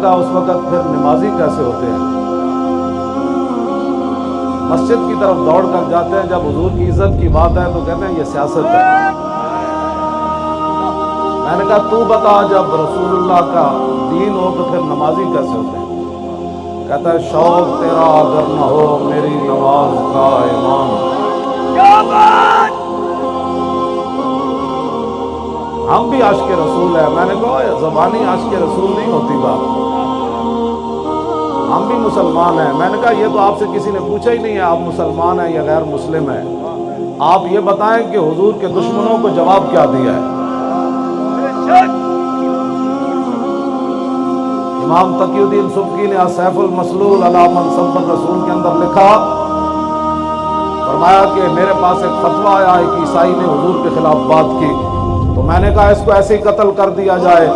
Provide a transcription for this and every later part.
کہا اس وقت پھر نمازی کیسے ہوتے ہیں؟ مسجد کی طرف دوڑ کر جاتے ہیں، جب حضور کی عزت کی بات ہے تو کہتے ہیں یہ سیاست ہے۔ میں نے کہا تو بتا جب رسول اللہ کا دین ہو تو پھر نمازی کیسے ہوتے ہیں؟ کہتا ہے شوق تیرا اگر نہ ہو میری نماز کا امام۔ ہم بھی عاشق رسول ہیں۔ میں نے کہا زبانی عاشق رسول نہیں ہوتی بات، ہم بھی مسلمان ہیں۔ میں نے کہا یہ تو آپ سے کسی نے پوچھا ہی نہیں ہے آپ مسلمان ہیں یا غیر مسلم ہیں، آپ یہ بتائیں کہ حضور کے دشمنوں کو جواب کیا دیا ہے؟ امام تقی الدین سبکی نے سیف المسلول علی من سب الرسول کے اندر لکھا، فرمایا کہ میرے پاس ایک فتویٰ آیا ایک عیسائی نے حضور کے خلاف بات کی، تو میں نے کہا اس کو ایسے ہی قتل کر دیا جائے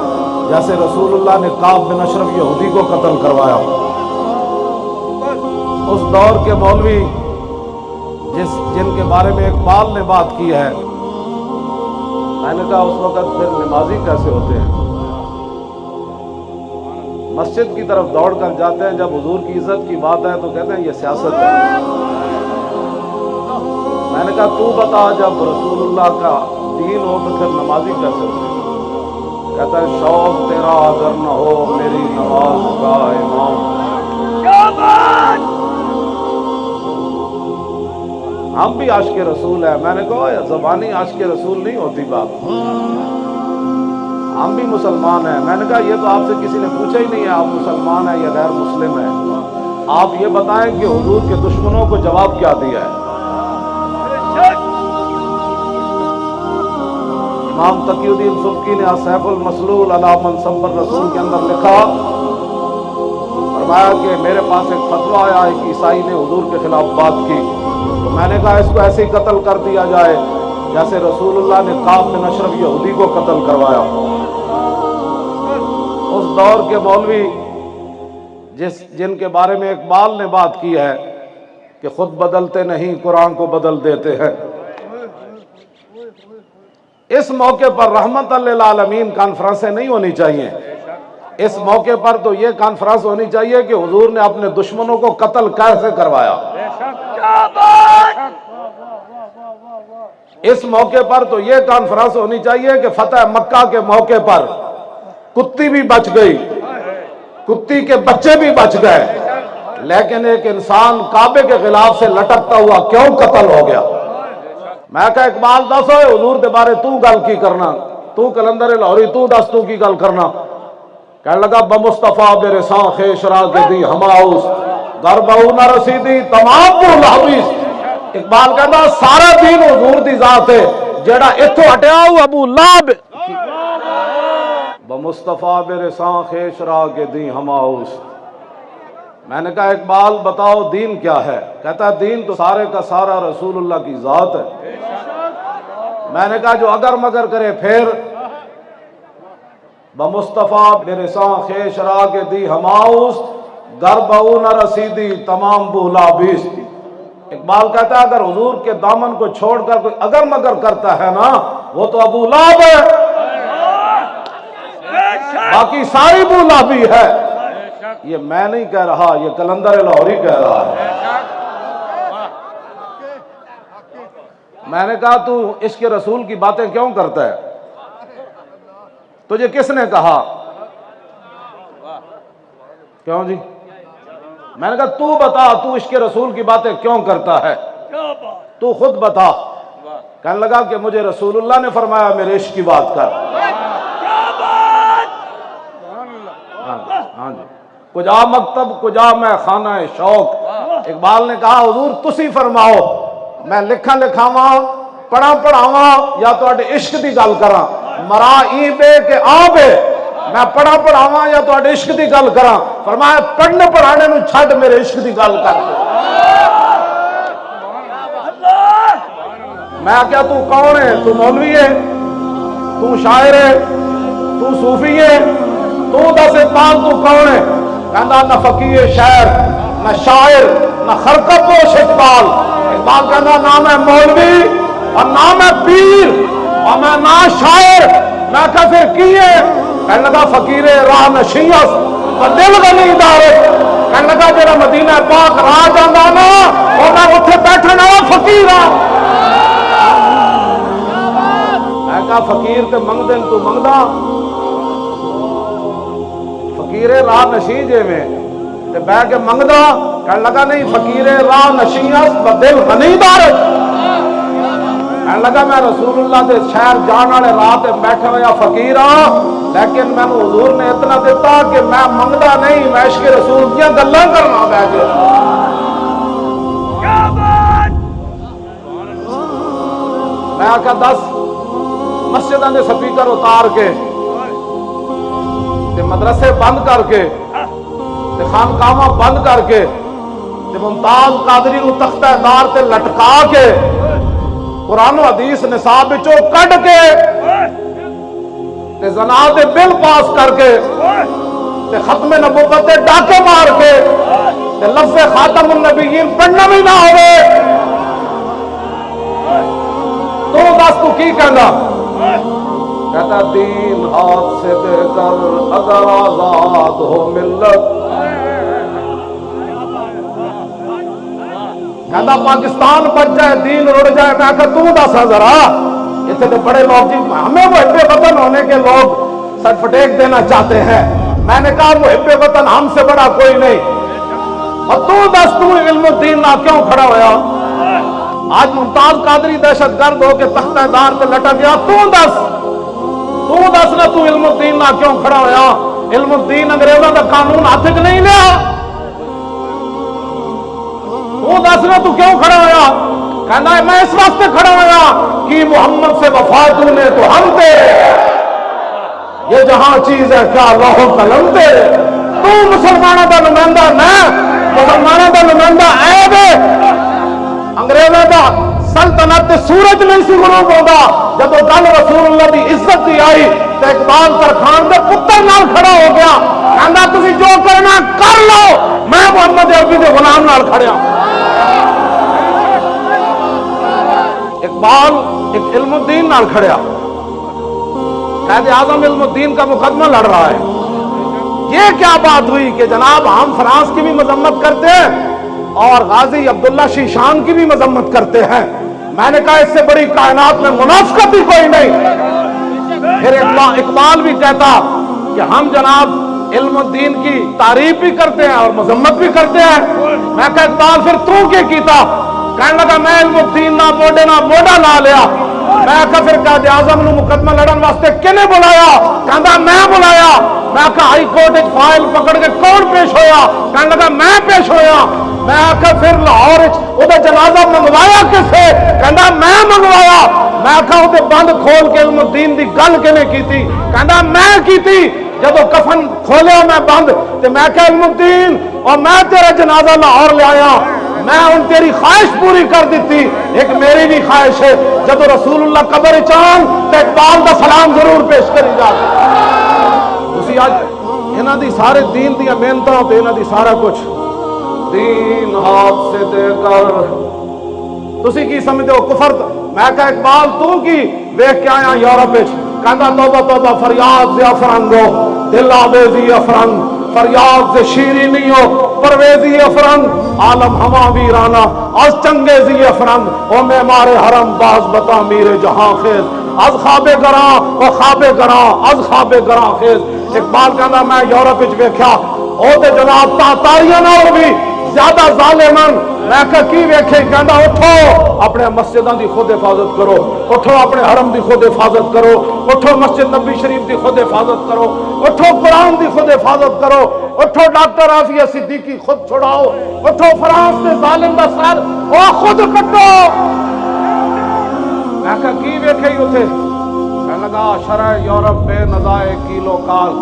جیسے رسول اللہ نے کعب بن اشرف یہودی کو قتل کروایا۔ اس دور کے مولوی جن کے بارے میں اقبال نے بات کی ہے، میں نے کہا اس وقت پھر نمازی کیسے ہوتے ہیں؟ مسجد کی طرف دوڑ کر جاتے ہیں، جب حضور کی عزت کی بات ہے تو کہتے ہیں یہ سیاست ہے۔ میں نے کہا تو بتا جب رسول اللہ کا دین ہو تو پھر نمازی کیسے ہوتے ہیں؟ کہتا ہے شوق تیرا اگر نہ ہو میری نماز کا امام۔ ہم بھی عاشق رسول ہیں۔ میں نے کہا زبانی عاشق رسول نہیں ہوتی بات، ہم بھی مسلمان ہیں۔ میں نے کہا یہ تو آپ سے کسی نے پوچھا ہی نہیں ہے آپ مسلمان ہیں یا غیر مسلم ہیں، آپ یہ بتائیں کہ حضور کے دشمنوں کو جواب کیا دیا ہے؟ امام تقی الدین سبکی نے سیف المسلول علی من سب الرسول کے اندر لکھا، فرمایا کہ میرے پاس ایک فتویٰ آیا ایک عیسائی نے حضور کے خلاف بات کی، تو میں نے کہا اس کو ایسے ہی قتل کر دیا جائے جیسے رسول اللہ نے کعب بن اشرف یہودی کو قتل کروایا۔ اس دور کے مولوی جن کے بارے میں اقبال نے بات کی ہے کہ خود بدلتے نہیں قرآن کو بدل دیتے ہیں، اس موقع پر رحمت للعالمین کانفرنسیں نہیں ہونی چاہیے، اس موقع پر تو یہ کانفرنس ہونی چاہیے کہ حضور نے اپنے دشمنوں کو قتل کیسے کروایا۔ اس موقع پر تو یہ کانفرنس ہونی چاہیے کہ فتح مکہ کے موقع پر کتی بھی بچ گئی، کتی کے بچے بھی بچ گئے، لیکن ایک انسان کعبے کے خلاف سے لٹکتا ہوا کیوں قتل ہو گیا؟ میں کہا اقبال دس ہوئے حضور دے بارے تو گل کی کرنا، تو کلندر لاہوری تو دس تو کی گل کرنا؟ کہنے لگا بمصطفیٰ برساں خیش را کے دی ہماؤس در بہو نہ رسیدی تمام بول حویس۔ اقبال کہتا سارا دین حضور دی ذات ہے، جیڑا اتھو ہٹیا ہو ابو لہب بمصطفیٰ برساں خیش را کے دی ہماؤس۔ میں نے کہا اقبال بتاؤ دین کیا ہے؟ کہتا ہے دین تو سارے کا سارا رسول اللہ کی ذات ہے۔ میں نے کہا جو اگر مگر کرے پھر بمصطفیٰ برساں خیش را کے دی ہماؤس در بہو نہ رسیدی تمام بولا بیس۔ اقبال کہتا ہے اگر حضور کے دامن کو چھوڑ کر کوئی اگر مگر کرتا ہے نا وہ تو ابو لہب ہے، باقی ساری بولا بھی ہے۔ یہ میں نہیں کہہ رہا، یہ کلندر لاہوری کہہ رہا ہے۔ میں نے کہا تو عشق رسول کی باتیں کیوں کرتا ہے؟ تجھے کس نے کہا؟ کیوں جی؟ میں نے کہا تو بتا تو عشق رسول کی باتیں کیوں کرتا ہے؟ تو خود بتا۔ کہنے لگا کہ مجھے رسول اللہ نے فرمایا میرے عشق کی بات کر۔ ہاں جی، کجا مکتب کجا میں خانہ شوق۔ اقبال نے کہا حضور تسی فرماؤ میں لکھاں لکھاواں پڑھاں پڑھاواں یا تو اڈے عشق دی گل کراں، مرا ای بے کہ آ بے، میں پڑھاں پڑھاواں یا تو اڈے عشق دی گل کراں؟ فرمایا پڑھنے پڑھانے نو چھڈ میرے عشق دی گل کر۔ میں کیا تو کون ہے؟ تو مولوی ہے، تو شاعر ہے، تو صوفی ہے، تو دس اقبال تو کون ہے؟ کہنا نہ فقیہ شاعر نہ شاعر نہ خرقہ پوش اقبال۔ اقبال کہنا نہ میں مولوی اور نہ میں پیر اور میں نہ شاعر، میں کہا پھر کی ہے؟ کہنے لگا فقیر راہ نشیس دل غنی دار، کہنے لگا جڑا مدینہ پاک راہ جاندا نا اونا اوتھے بیٹھن والا فقیر آ۔ میں کہا فقیر تے منگدے تو منگدا، فقیر راہ نشی جے میں تے بیٹھ کے منگدا، کہنے لگا نہیں فقیر راہ نشیس دل غنی دار، کہنے لگا میں رسول اللہ دے شہر جان والے راہ تے بیٹھا ہوا فقیر ہاں، لیکن میں حضور نے اتنا دیتا کہ میں منگدا نہیں، میں عشق رسول کی گلاں کرنا بیٹھ کے۔ میں آکھا 10 مسجداں دے سپیکر اتار کے تے مدرسے بند کر کے تے خانقاہاں بند کر کے تے ممتاز قادری نو تختہ دار تے لٹکا کے قرآن و حدیث نصاب وچوں کڈ کے تے زنا دے بل پاس کر کے تے ختم نبوت تے ڈاکے مار کے تے لفظ خاتم النبیین پڑھنا بھی نہ ہوئے تو دس تو کی کہنا؟ کہتا دین ہاتھ سے دے کر اگر آزاد ہو ملت، کہتا پاکستان بچ جائے دین رڑ جائے، میں کہا تو دسا ذرا اتنے تو بڑے لوگ جی ہمیں محب وطن ہونے کے لوگ سرٹیفکیٹ دینا چاہتے ہیں، میں نے کہا محب وطن ہم سے بڑا کوئی نہیں، اور تو دس تو علم الدین نہ کیوں کھڑا ہویا؟ آج ممتاز قادری دہشت گرد ہو کے تختہ دار پہ لٹک گیا، تو دس نہ تو علم الدین نہ کیوں کھڑا ہویا؟ علم الدین انگریزوں کا قانون ہاتھ وچ نہیں لیا، تو دس نہ تو کیوں کھڑا ہویا؟ کہنا ہے میں اس واسطے کھڑا ہویا کہ محمد سے وفا تو نے تو ہم تیرے، یہ جہاں چیز ہے کیا لوح و قلم تیرے، تو مسلمانوں کا نمائندہ نہ، مسلمانوں کا نمائندہ عیب ہے، انگریزوں کا سلطنت سورج نہیں سی غروب ہوگا، جب وہ گل رسول اللہ کی عزت دی آئی تو اقبال ترخان دے پتر نال کھڑا ہو گیا، کہنا تسی جو کرنا کر لو، میں محمد عربی دے غلام نال کھڑیا۔ اقبال ایک علم الدین نال کھڑیا، قائد اعظم علم الدین کا مقدمہ لڑ رہا ہے، یہ کیا بات ہوئی کہ جناب ہم فرانس کی بھی مذمت کرتے ہیں اور غازی عبداللہ شیشان کی بھی مذمت کرتے ہیں، میں نے کہا اس سے بڑی کائنات میں منافقت بھی کوئی نہیں۔ پھر اقبال بھی کہتا کہ ہم جناب علم الدین کی تعریف بھی کرتے ہیں اور مذمت بھی کرتے ہیں، میں کہا اقبال پھر تو کیا کیتا؟ کہنے لگا میں علم الدین نہ موڈا نہ لیا، میں کہا پھر قائد اعظم نو مقدمہ لڑن واسطے کنے بلایا؟ کہندا میں بلایا، میں کہا ہائی کورٹ وچ فائل پکڑ کے کون پیش ہویا؟ کہنے لگا میں پیش ہویا، میں کہا پھر لاہور وچ دا جنازہ منگوایا کسے؟ کہندا میں منگوایا، میں کہا وہ بند کھول کے علم الدین دی گل کنے کیتی؟ کہندا میں کیتی، جب وہ کفن کھولیا میں بند تو میں کہا علم الدین اور میں تیرا جنازہ لاہور لے آیا، میں ان تیری خواہش پوری کر دیتی، ایک میری بھی خواہش ہے جب رسول اللہ قبر چان تو اقبال دا سلام ضرور پیش کری جا۔ اسی آج انہاں دی سارے دین دیا محنتاں تے انہاں دی سارا کچھ دین ہاتھ سے دے کر تسی کی سمجھو کفر؟ میں کہا اقبال تو کی ویکھ کے آیا یورپ وچ؟ کہندا توبہ توبہ فریاد سے افرنگو دل آویزی افرنگ، فریاد سے شیرینی ہو پرویزی افرنگ، عالم ہوا ویرانا از چنگیزی افرنگ، او معمار حرم باز بتا میر جہاں خیز، از خواب گراں او خواب گراں از خواب گراں خیز۔ اقبال کہندا میں یورپ وچ ویکھیا او تے جناب تاتاریاں نال بھی زیادہ ظالمن، میں کہا کی ویکھے؟ کہندا اٹھو اپنے مسجداں دی خود حفاظت کرو، اٹھو اپنے حرم دی خود حفاظت کرو، اٹھو مسجد نبی شریف دی خود حفاظت کرو، اٹھو قرآن دی خود حفاظت کرو، اٹھو ڈاکٹر عافیہ صدیقی خود چھڑاؤ، اٹھو فرانس دے ظالم دا سر او خود کٹو۔ میں کہا کی ویکھے ہی اتھے؟ کہنے لگا شرع یورپ بے نزائے کیلو کال،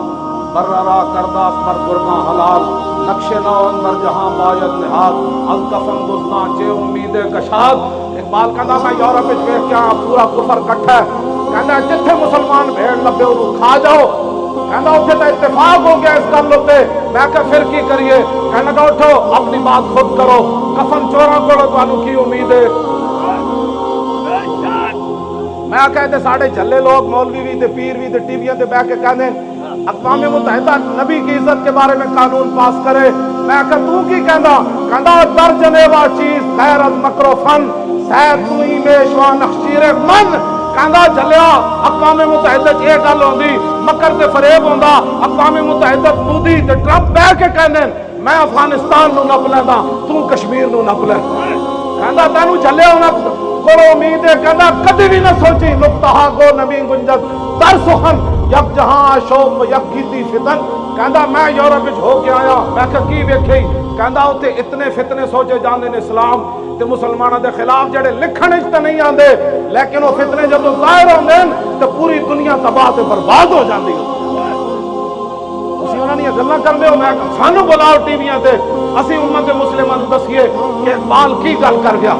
بررا کردہ پر قرباں حلال، نقش نو اندر جہاں باید نہاد، از کفن گزنا چے امید کشاد۔ اقبال کہنا میں یورپ وچ ویکھ کے پورا کفر کٹھا ہے، کہنا جتھے مسلمان بھیڑ لبے انہوں کھا جاؤ، کہنا اتھے تو اتفاق ہو گیا اس گل تے، میں کہا پھر کی کریے؟ کہنے لگا اٹھو اپنی بات خود کرو، کفن چوراں کو تانوں کی امید ہے؟ میں کہتے ساڑھے جھلے لوگ مولوی بھی تے پیر بھی تے ٹی ویاں تے بیٹھ کے کہنے اقوام متحدہ نبی کی عزت کے بارے میں قانون پاس کرے. میں کہ تو کی کہندا در جنیوا چیز خیر از مکر و فن سید تو ہی میشوا نخشیر من. کہندا جلیا اقوام متحدہ یہ گل ہوندی مکر تے فریب ہوندا اقوام متحدہ مودی تے ٹرمپ بہ کے کہندے میں افغانستان نو نپ لیندا تو کشمیر نو نپ لے. کہندا تینوں جلیا ہونا کو امید ہے. کہندا کدی بھی نہ سوچی لقتہا کو نبی گنجت در سخن یک جہاں شوق یک گیتی فتن. کہندا میں یورپ وچ ہو کے آیا میں کہ کی ویکھی. کہندا اوتھے اتنے فتنے سوچے جاندے نے اسلام تے مسلماناں دے خلاف جڑے لکھن وچ تے نہیں آندے لیکن وہ فتنے جدوں ظاہر ہوندے تے پوری دنیا تباہ تے برباد ہو جاندی. تسی انہاں دی گلاں کردے ہو. میں سانو بلاؤ ٹی ویاں تے اسی امت مسلمہ نوں دسیے کہ اقبال کی گل کر گیا.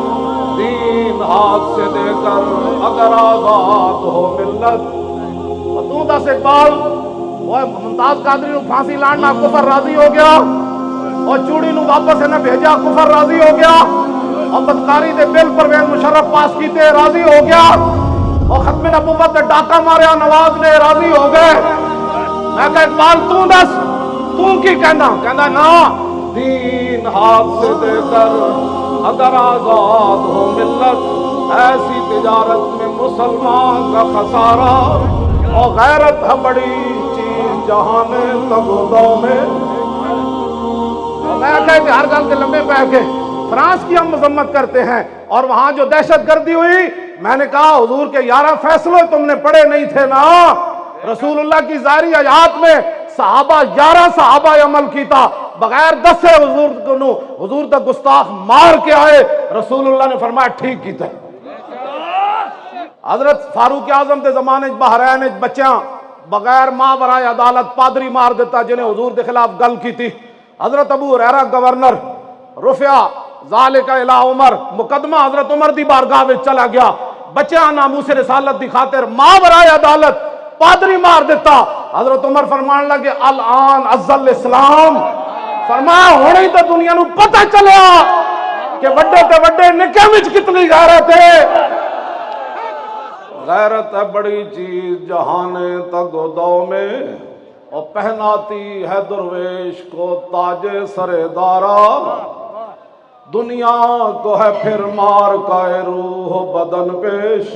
دین ہاتھ سے دے کر اگر آزاد ہو ملت. تو دس اقبال وہ ممتاز قادری نو پھانسی لانا کفر راضی ہو گیا اور چوڑی نو واپس نہ بھیجا کفر راضی ہو گیا اور بدکاری دے بل پرویز مشرف پاس کیتے راضی ہو گیا اور ختم نبوت دے ڈاکہ ماریا نواز نے راضی ہو گئے. میں کہ اقبال تو دس تو کی کہنا. کہنا نا دین ہاتھ سے دے کر اگر آزاد ہو ملت ایسی تجارت میں مسلمان کا خسارہ اور غیرت ہے بڑی چیز جہان تگودوں میں. میں کہتے ہر گل کے لمبے پہ کے فرانس کی ہم مذمت کرتے ہیں اور وہاں جو دہشت گردی ہوئی میں نے کہا حضور کے 11 فیصلے تم نے پڑھے نہیں تھے نا. رسول اللہ کی ظاہری حیات میں صحابہ 11 صحابہ عمل کیتا بغیر دسے حضور تک گستاخ مار کے آئے. رسول اللہ نے فرمایا ٹھیک کیتا. حضرت فاروق اعظم دے زمانے بحرین بچیاں بغیر ماں برائے عدالت پادری مار دیتا جنہیں حضور دے خلاف گل کی تھی. حضرت ابو ہریرہ گورنر رفع ذالک الی عمر مقدمہ حضرت عمر دی بارگاہ میں چلا گیا. بچیاں ناموس رسالت دی خاطر ماں برائے عدالت پادری مار دیتا. حضرت عمر فرمان لگے الان ازل اسلام. فرمایا ہونے ہی تو دنیا نو پتہ چلیا کہ بڑے تے بڑے نکے وچ کتنی غیرت ہے. غیرت ہے بڑی چیز جہان تگودوں میں اور پہناتی ہے درویش کو تاج سر دارا. دنیا کو ہے پھر مار کا روح بدن پیش.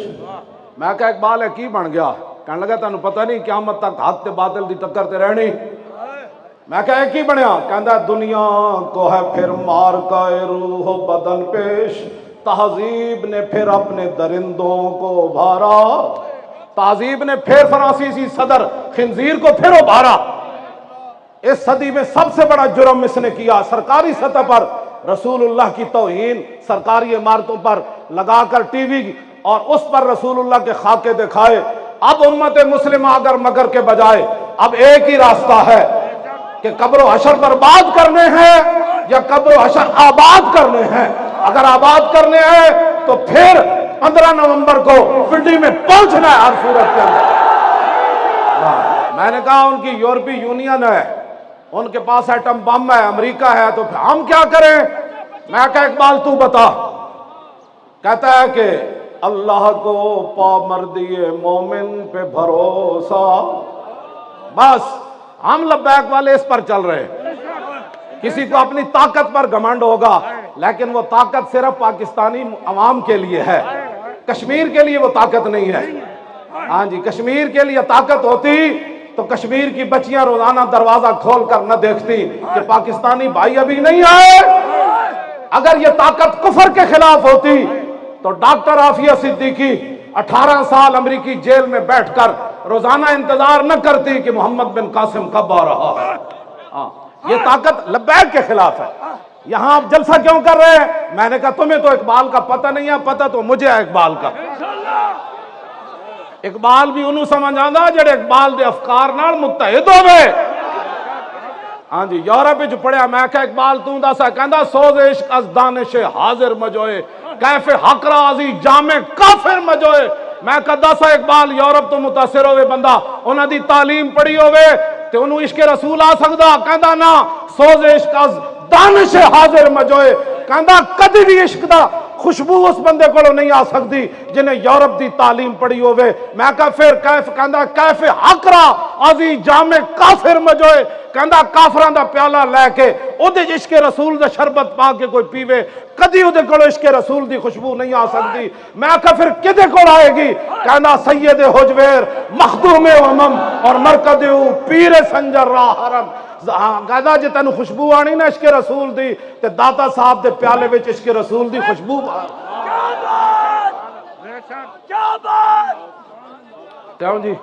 میں کہا اقبال ہے کی بن گیا. کہنے لگا تانوں پتہ نہیں قیامت تک حق تے باطل دی ٹکر تے رہنی. میں کہا کی بنیا. کہندا دنیا کو ہے پھر مار کا روح بدن پیش. تہذیب نے پھر اپنے درندوں کو ابھارا. تہذیب نے پھر فرانسیسی صدر خنزیر کو پھر ابھارا. اس صدی میں سب سے بڑا جرم اس نے کیا سرکاری سطح پر رسول اللہ کی توہین سرکاری عمارتوں پر لگا کر ٹی وی اور اس پر رسول اللہ کے خاکے دکھائے. اب امت مسلمہ اگر مگر کے بجائے اب ایک ہی راستہ ہے کہ قبر و حشر برباد کرنے ہیں یا قبر و حشر آباد کرنے ہیں. اگر آباد کرنے ہیں تو پھر 15 نومبر کو پنڈی میں پہنچنا ہے ہر صورت کے اندر. میں نے کہا ان کی یورپی یونین ہے ان کے پاس ایٹم بم ہے امریکہ ہے تو ہم کیا کریں. میں کہا اقبال تو بتا. کہتا ہے کہ اللہ کو پامردی مومن پہ بھروسہ. بس ہم لبیک والے اس پر چل رہے ہیں. کسی کو اپنی طاقت پر گھمنڈ ہوگا لیکن وہ طاقت صرف پاکستانی عوام کے لیے ہے. کشمیر کے لیے وہ طاقت نہیں ہے. ہاں جی کشمیر کے لیے طاقت ہوتی تو کشمیر کی بچیاں روزانہ دروازہ کھول کر نہ دیکھتی کہ پاکستانی بھائی ابھی نہیں آئے. اگر یہ طاقت کفر کے خلاف ہوتی تو ڈاکٹر عافیہ صدیقی 18 سال امریکی جیل میں بیٹھ کر روزانہ انتظار نہ کرتی کہ محمد بن قاسم کب آ رہا ہے. یہ طاقت لبیک کے خلاف ہے. یہاں آپ جلسہ کیوں کر رہے ہیں. میں نے کہا تمہیں تو اقبال کا پتہ نہیں ہے. پتہ تو مجھے ہے اقبال کا. اقبال بھی انہوں سمجھ آندا جڑے اقبال دے افکار نال متحد ہوئے. ہاں جی یورپ وچ پڑھیا. میں کہا اقبال تو دسا کہندا سوز عشق از دانش حاضر مجوئے کیف حق رازی جامع کافر مجوئے. میں کہا دسا اقبال یورپ تو متاثر ہوئے بندہ انہاں دی تعلیم پڑھی ہوئے تے انہوں عشق رسول آ سکدا. کہندا نا سوز عشق از دانش حاضر مجوئے. کہندا کدی بھی عشق دا خوشبو اس بندے کو نہیں آ سکتی جنہیں یورپ دی تعلیم پڑھی ہوئے. میں کہا پھر کیف کہندا کیف حقرا عزی جامع کافر مجوئے کہندا کافران دا پیالہ لے کے او دے عشق رسول دا شربت پا کے کوئی پیوے کدی او دے کولو عشق رسول دی خوشبو نہیں آ سکتی. میں کہا پھر کدے کول آئے گی؟ کہندا سید حجویر مخدوم امم اور مرکز پیر سنجر راہ حرم. کہندا جے تینوں خوشبو آنی نا عشق رسول دی تے داتا صاحب دے پیالے وچ عشق رسول دی خوشبو کیوں جی؟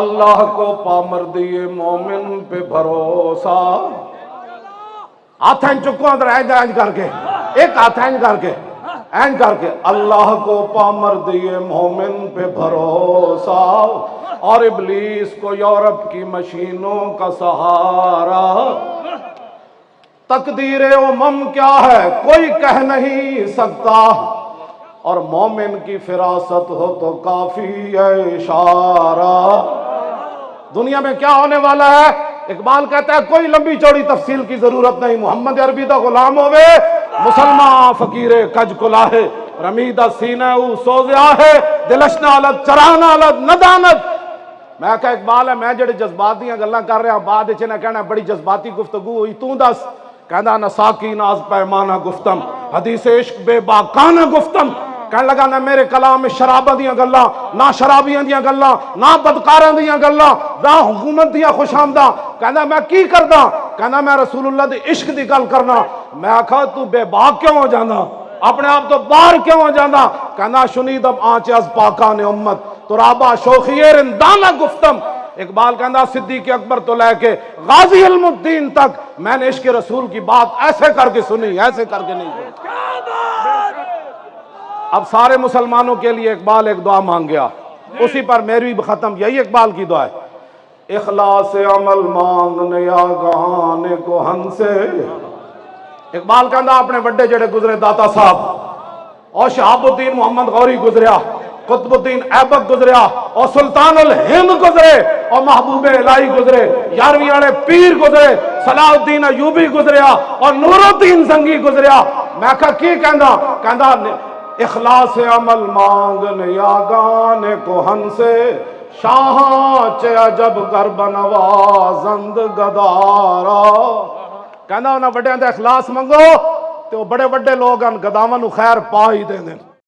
اللہ کو پامردی مومن پہ بھروسہ. ہاتھ اینج چکو اندر اینج کر کے ایک ہاتھ اینج کر کے اللہ کو پامردی مومن پہ بھروسہ اور ابلیس کو یورپ کی مشینوں کا سہارا. تقدیر امم کیا ہے کوئی کہہ نہیں سکتا اور مومن کی فراست ہو تو کافی ہے اشارہ. دنیا میں کیا ہونے والا ہے؟ اقبال کہتا ہے کوئی لمبی چوڑی تفصیل کی ضرورت نہیں. محمد عربی دا غلام ہوئے مسلمان فقیر کج کلاہے رمیدہ سینہ او سوزیا ہے دلش نالت چران آلت ندانت. میں کہا اقبال ہے میں جڑے جذباتیاں گلاں کر رہا بعد اچھے نہ کہنا بڑی جذباتی گفتگو ہوئی تو دس. کہنا نساکی ناز پیمانہ گفتم حدیث عشق بے باکانہ گفتم. کہنے لگا نہ میرے کلام میں شرابہ دیاں گلاں نہ شرابیاں دیاں گلاں نہ بدکاراں دیاں گلاں نہ حکومت دیاں خوش آمدہ. کہنا میں کی کردا؟ کہنا میں رسول اللہ دی عشق دی گل کرنا. میں کہا تو بے باک کیوں ہو جانا اپنے آپ تو باہر کیوں ہو جانا؟ کہنا شنیدم آنچ از پاکان امت ترابہ شوخی رندانہ گفتم. اقبال کہنا صدیق اکبر تو لے کے غازی علم الدین تک میں نے عشق رسول کی بات ایسے کر کے سنی ایسے کر کے نہیں سنی. اب سارے مسلمانوں کے لیے اقبال ایک دعا مانگ گیا اسی پر میری بھی ختم. یہی اقبال کی دعا ہے اخلاص عمل مانگنے آگاہان کو ہن سے. اقبال کہنا اپنے بڑے جڑے گزرے داتا صاحب اور شہاب الدین محمد غوری گزریا قطب الدین ایبک گزریا اور سلطان الہند گزرے اور محبوب الہی گزرے 11ویں والے پیر گزرے صلاح الدین ایوبی گزریا اور نور الدین زنگی گزریا. میں کہا کی کہندا اخلاص عمل مانگنے آگان کوہن سے شاہاں چے عجب کر بنوازند گدارا. کہندا انہاں بڑیاں دا اخلاص منگو تے وہ بڑے بڑے لوگ ان گداواں نو خیر پا ہی دے دین.